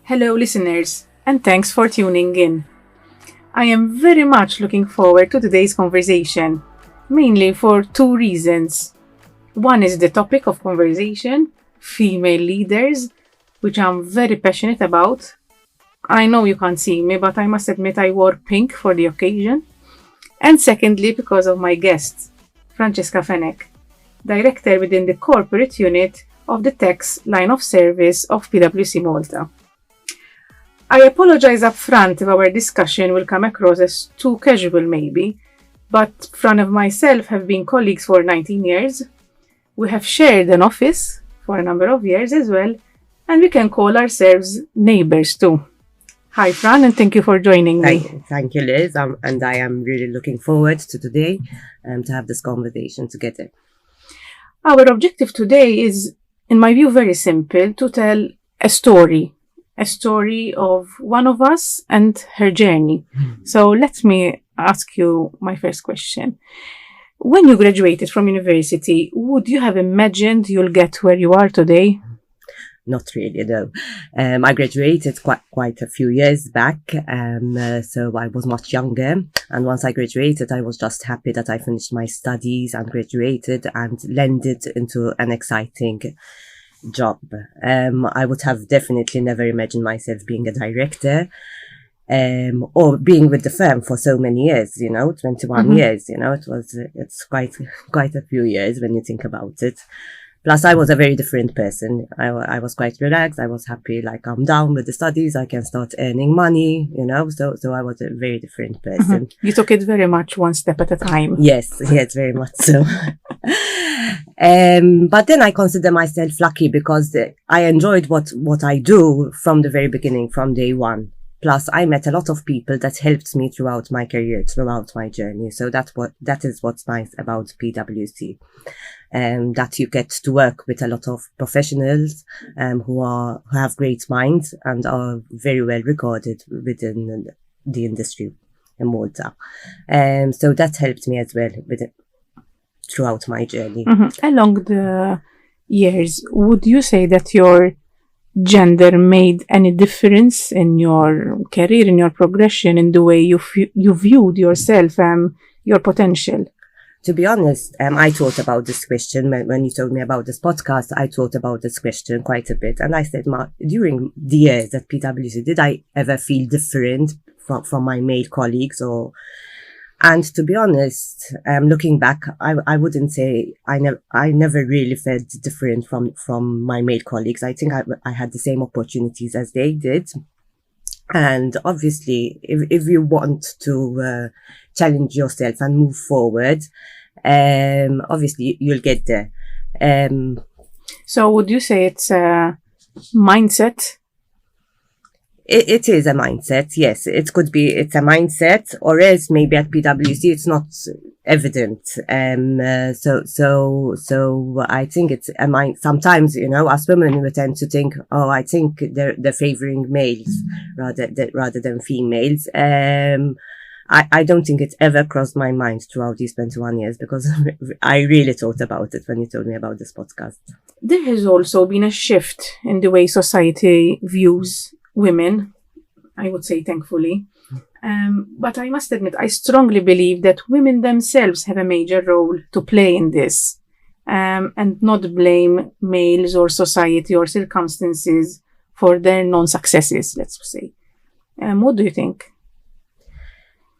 Hello, listeners, and thanks for tuning in. I am very much looking forward to today's conversation, mainly for two reasons. One is the topic of conversation, female leaders, which I'm very passionate about. I know you can't see me, but I must admit I wore pink for the occasion. And secondly, because of my guest, Francesca Fenech, director within the corporate unit of the tax line of service of PwC Malta. I apologize up front if our discussion will come across as too casual maybe, but Fran and myself have been colleagues for 19 years. We have shared an office for a number of years as well, and we can call ourselves neighbors too. Hi Fran, and thank you for joining me. Thank you, Liz, and I am really looking forward to today to have this conversation together. Our objective today is, in my view, very simple, to tell a story of one of us and her journey. So let me ask you my first question. When you graduated from university, would you have imagined you'll get where you are today? Not really, though. I graduated quite a few years back, so I was much younger. And once I graduated, I was just happy that I finished my studies and graduated and landed into an exciting job. I would have definitely never imagined myself being a director, or being with the firm for so many years, 21 years, it's quite a few years when you think about it. Plus, I was a very different person. I was quite relaxed. I was happy, like I'm down with the studies. I can start earning money, so I was a very different person. You took it very much one step at a time. Yes, very much so. But then I consider myself lucky because I enjoyed what I do from the very beginning, from day one. Plus, I met a lot of people that helped me throughout my career, throughout my journey. So that is what's nice about PwC. That you get to work with a lot of professionals who have great minds and are very well regarded within the industry in Malta. So that helped me as well throughout my journey. Along the years, would you say that your gender made any difference in your career, in your progression, in the way you viewed yourself and your potential? To be honest, I thought about this question when you told me about this podcast. I thought about this question quite a bit, and I said, during the years at PwC, did I ever feel different from my male colleagues? And to be honest, looking back, I wouldn't say I never really felt different from my male colleagues. I think I had the same opportunities as they did. And obviously, if you want to challenge yourself and move forward, obviously you'll get there. So would you say it's a mindset? It is a mindset, yes. It could be, it's a mindset, or else maybe at PwC it's not evident. So I think it's a mind. Sometimes, as women, we tend to think, I think they're favoring males rather than females. I don't think it's ever crossed my mind throughout these 21 years because I really thought about it when you told me about this podcast. There has also been a shift in the way society views women, I would say, thankfully. But I must admit, I strongly believe that women themselves have a major role to play in this, and not blame males or society or circumstances for their non-successes, let's say. What do you think?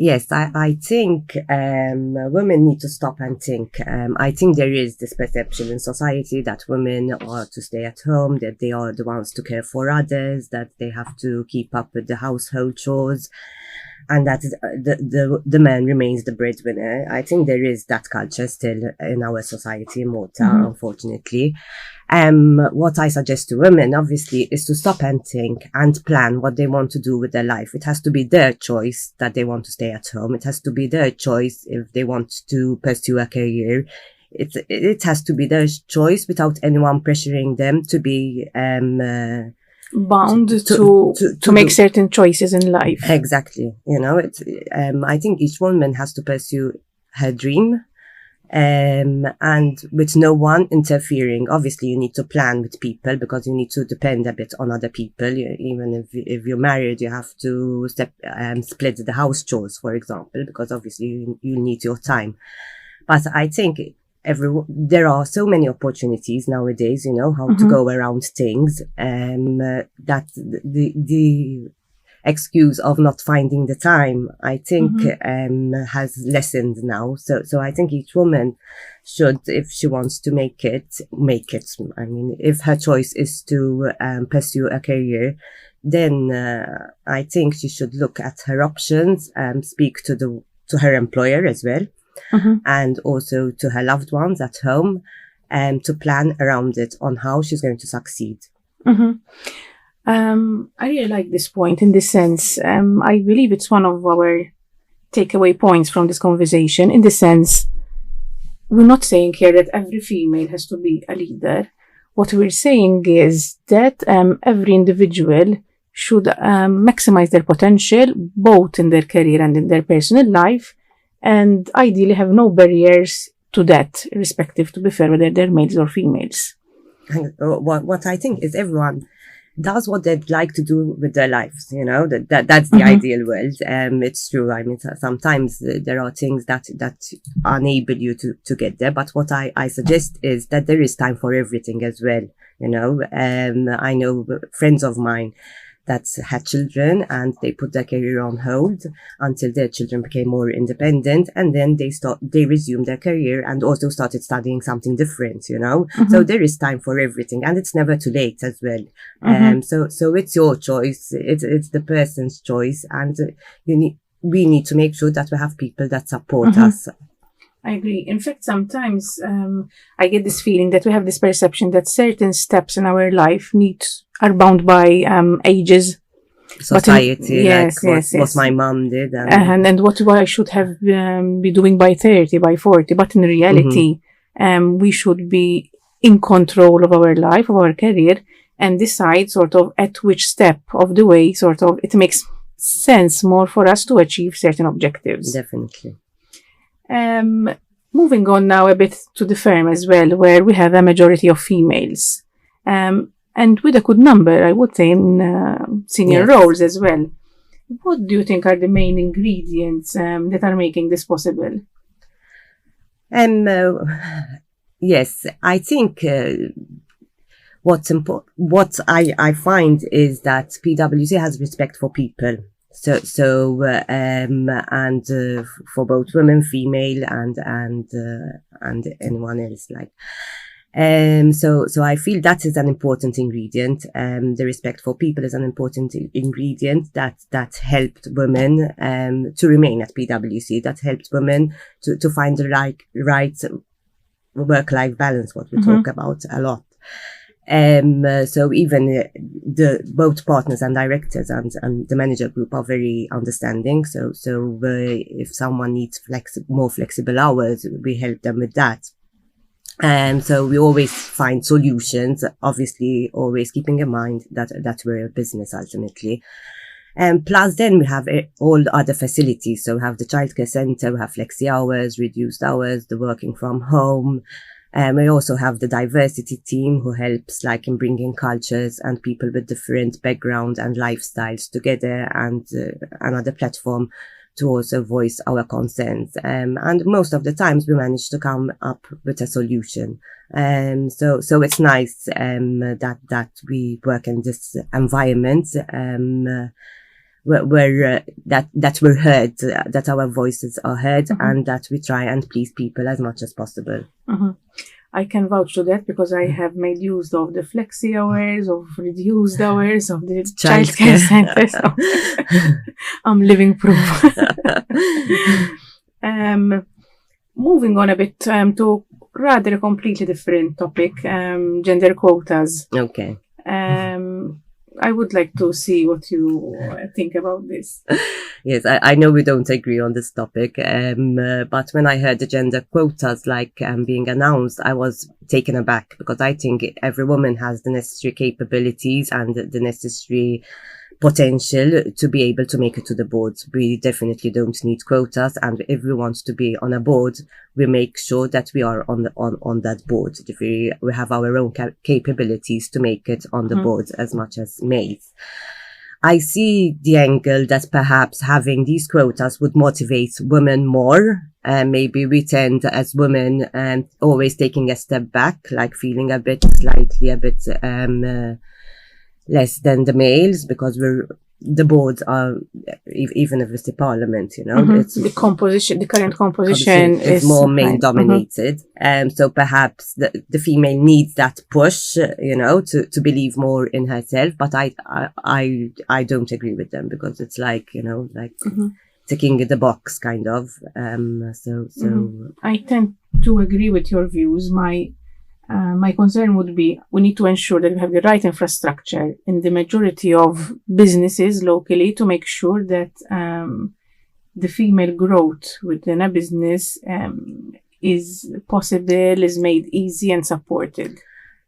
Yes, I think women need to stop and think. I think there is this perception in society that women are to stay at home, that they are the ones to care for others, that they have to keep up with the household chores, and that the man remains the breadwinner. I think there is that culture still in our society in Malta, unfortunately. What I suggest to women, obviously, is to stop and think and plan what they want to do with their life. It has to be their choice that they want to stay at home. It has to be their choice if they want to pursue a career. It has to be their choice without anyone pressuring them to be bound to make certain choices in life. Exactly. I think each woman has to pursue her dream. and with no one interfering. Obviously, you need to plan with people because you need to depend a bit on other people. Even if you're married, you have to split the house chores, for example, because obviously you need your time. But I think there are so many opportunities nowadays, how to go around things, that the excuse of not finding the time, I think, has lessened now. So I think each woman should, if she wants to make it. I mean, if her choice is to pursue a career, then I think she should look at her options, speak to her employer as well, and also to her loved ones at home, and to plan around it on how she's going to succeed. I really like this point in this sense. I believe it's one of our takeaway points from this conversation, in the sense, we're not saying here that every female has to be a leader. What we're saying is that every individual should maximize their potential, both in their career and in their personal life, and ideally have no barriers to that, irrespective, to be fair, whether they're males or females. What I think is everyone does what they'd like to do with their lives, that's the ideal world. It's true. I mean, sometimes there are things that enable you to get there, but what I suggest is that there is time for everything as well. I know friends of mine that had children and they put their career on hold until their children became more independent, and then they resumed their career and also started studying something different, So there is time for everything, and it's never too late as well. So it's your choice. It's the person's choice, and we need to make sure that we have people that support us. I agree. In fact, sometimes I get this feeling that we have this perception that certain steps in our life are bound by ages. Society, what my mom did. And what I should have be doing by 30, by 40. But in reality, we should be in control of our life, of our career, and decide sort of at which step of the way sort of it makes sense more for us to achieve certain objectives. Definitely. Moving on now a bit to the firm as well, where we have a majority of females, and with a good number, I would say, in senior roles as well. What do you think are the main ingredients that are making this possible? Yes, I think what I find is that PwC has respect for people. So for both women, female, and anyone else, like. So I feel that is an important ingredient. The respect for people is an important ingredient that helped women to remain at PwC. That helped women to find the right work-life balance, what we talk about a lot. So even both partners and directors and the manager group are very understanding. So if someone needs more flexible hours, we help them with that. So we always find solutions, obviously always keeping in mind that we're a business ultimately. Plus then we have all the other facilities. So we have the childcare center, we have flexi hours, reduced hours, the working from home. We also have the diversity team who helps in bringing cultures and people with different backgrounds and lifestyles together, and another platform to also voice our concerns. And most of the times we manage to come up with a solution. So it's nice that we work in this environment where that we're heard, that our voices are heard, and that we try and please people as much as possible. I can vouch to that because I have made use of the flexi hours, of reduced hours, of the childcare center. So I'm living proof. Moving on a bit to rather a completely different topic, gender quotas. Okay. I would like to see what you think about this. Yes, I know we don't agree on this topic, but when I heard the gender quotas being announced, I was taken aback because I think every woman has the necessary capabilities and the necessary potential to be able to make it to the board. We definitely don't need quotas, and if we want to be on a board, we make sure that we are on that board. If we have our own capabilities to make it on the board as much as males. I see the angle that perhaps having these quotas would motivate women more. Maybe we tend as women always taking a step back, like feeling slightly a bit less than the males, because the boards are, even if it's the parliament, it's the current composition is more male dominated. So perhaps the female needs that push, to believe more in herself. But I don't agree with them, because it's like, ticking the box kind of. I tend to agree with your views. My concern would be we need to ensure that we have the right infrastructure in the majority of businesses locally to make sure that the female growth within a business is possible, is made easy and supported.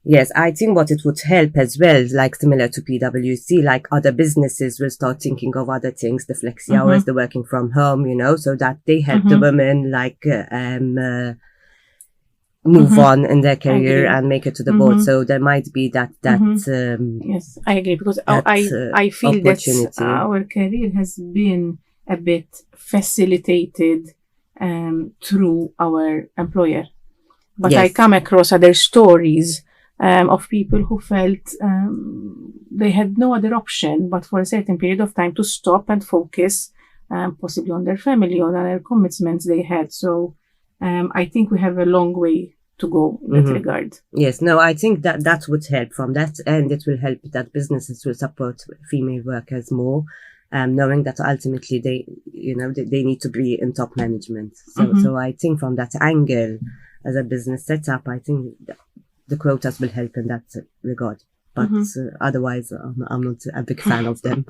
Yes, I think what it would help as well, like similar to PwC, like other businesses will start thinking of other things, the flexi hours, the working from home, so that they help the women move on in their career and make it to the board. So there might be that yes, I agree, because I feel that our career has been a bit facilitated through our employer. But I come across other stories of people who felt they had no other option but for a certain period of time to stop and focus possibly on their family, on other commitments they had. So I think we have a long way to go in that regard. Yes, no, I think that would help from that end. It will help that businesses will support female workers more, knowing that ultimately they need to be in top management. So I think from that angle, as a business setup, I think the quotas will help in that regard. But otherwise, I'm not a big fan of them.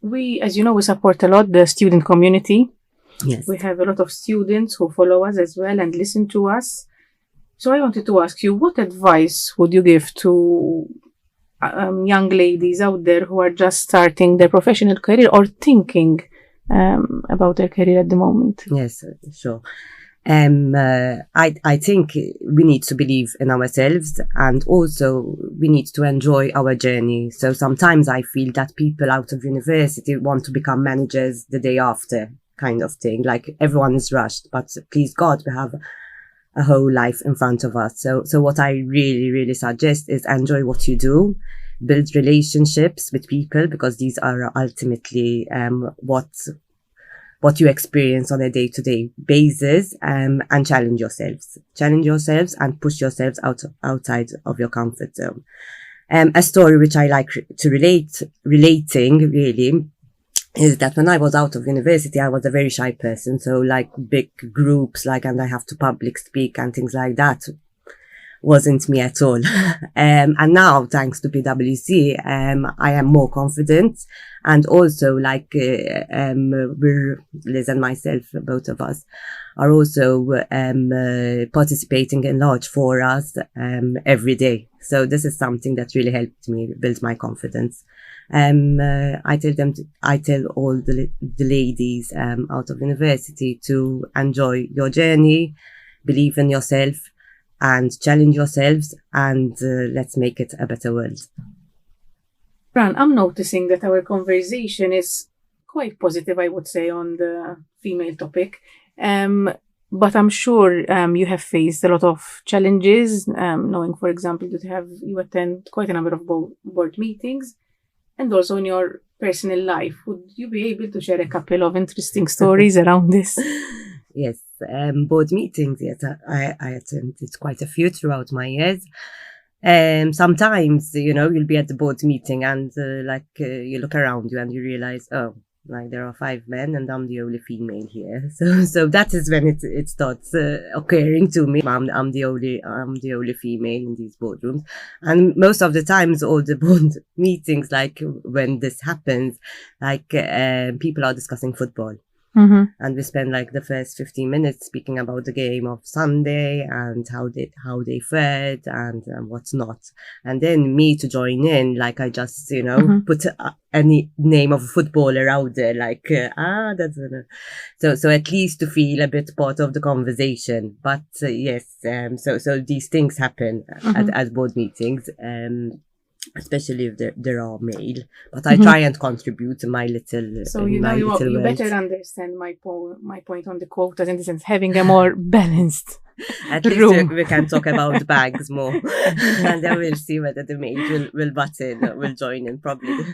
We, as you know, we support a lot the student community. Yes. We have a lot of students who follow us as well and listen to us. So I wanted to ask you, what advice would you give to young ladies out there who are just starting their professional career or thinking about their career at the moment? Yes, sure. I think we need to believe in ourselves, and also we need to enjoy our journey. So sometimes I feel that people out of university want to become managers the day after, kind of thing. Like everyone is rushed, but please God, we have a whole life in front of us. So what I really, really suggest is enjoy what you do, build relationships with people, because these are ultimately what you experience on a day-to-day basis, and challenge yourselves and push yourselves outside of your comfort zone. A story which I like to relating really is that when I was out of university, I was a very shy person. So like big groups, and I have to public speak and things like that wasn't me at all. And now, thanks to PwC, I am more confident. And also we're, Liz and myself, both of us, are also participating in large forums every day. So this is something that really helped me build my confidence. I tell all the ladies out of university to enjoy your journey, believe in yourself, and challenge yourselves, and let's make it a better world. Fran, I'm noticing that our conversation is quite positive, I would say, on the female topic. But I'm sure you have faced a lot of challenges, knowing, for example, that you attend quite a number of board meetings, and also in your personal life. Would you be able to share a couple of interesting stories around this? Yes, board meetings. Yes, I attended quite a few throughout my years. Sometimes, you'll be at the board meeting and you look around you and you realize, there are 5 men and I'm the only female here. So that is when it starts occurring to me. I'm the only female in these boardrooms. And most of the times, all the board meetings, when this happens, people are discussing football. And we spend like the first 15 minutes speaking about the game of Sunday and how they fared and what's not. And then me to join in, like I just, put any name of a footballer out there, like, that's, so at least to feel a bit part of the conversation. But yes, so these things happen at board meetings. Especially if there are male, but I try and contribute to my little. So you better understand my point on the quotas in the sense having a more balanced. At least we can talk about bags more, and then we'll see whether the male will butt in, will join in probably.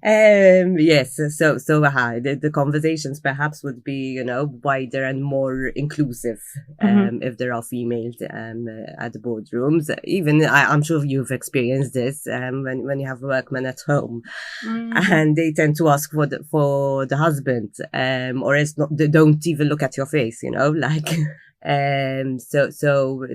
Yes, so the conversations perhaps would be wider and more inclusive if there are females at the boardrooms. Even I'm sure you've experienced this when you have workmen at home and they tend to ask for the husband or it's not, they don't even look at your face, like. So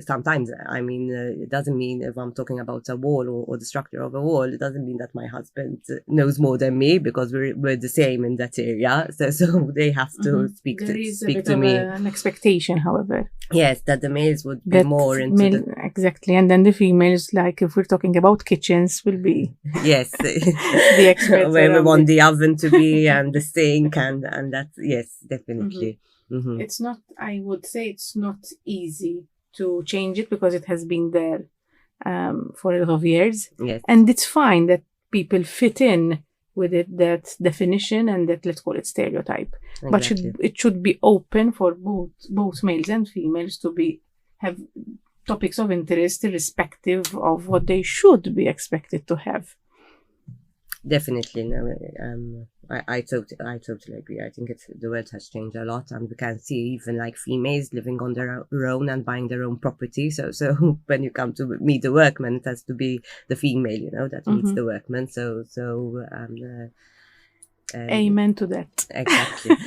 sometimes, it doesn't mean if I'm talking about a wall or the structure of a wall, it doesn't mean that my husband knows more than me because we're the same in that area. So they have to speak to me. An expectation, however. Yes, that the males would be more into exactly, and then the females, like if we're talking about kitchens, will be yes, the experts where we want the oven to be and the sink and that's yes, definitely. It's not, I would say it's not easy to change it because it has been there for a lot of years. Yes. And it's fine that people fit in with it, that definition and that, let's call it stereotype. Exactly. But it should be open for both males and females to have topics of interest irrespective of what they should be expected to have. Definitely, no. I totally agree. I think the world has changed a lot, and we can see even like females living on their own and buying their own property. So when you come to meet the workman, it has to be the female, that meets the workman. So amen to that. Exactly.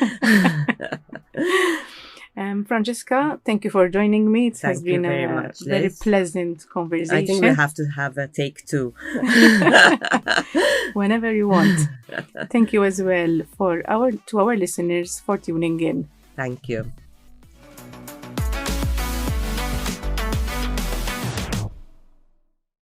Francesca, thank you for joining me. It has been a very pleasant conversation. I think we have to have a take 2. Whenever you want. Thank you as well to our listeners for tuning in. Thank you.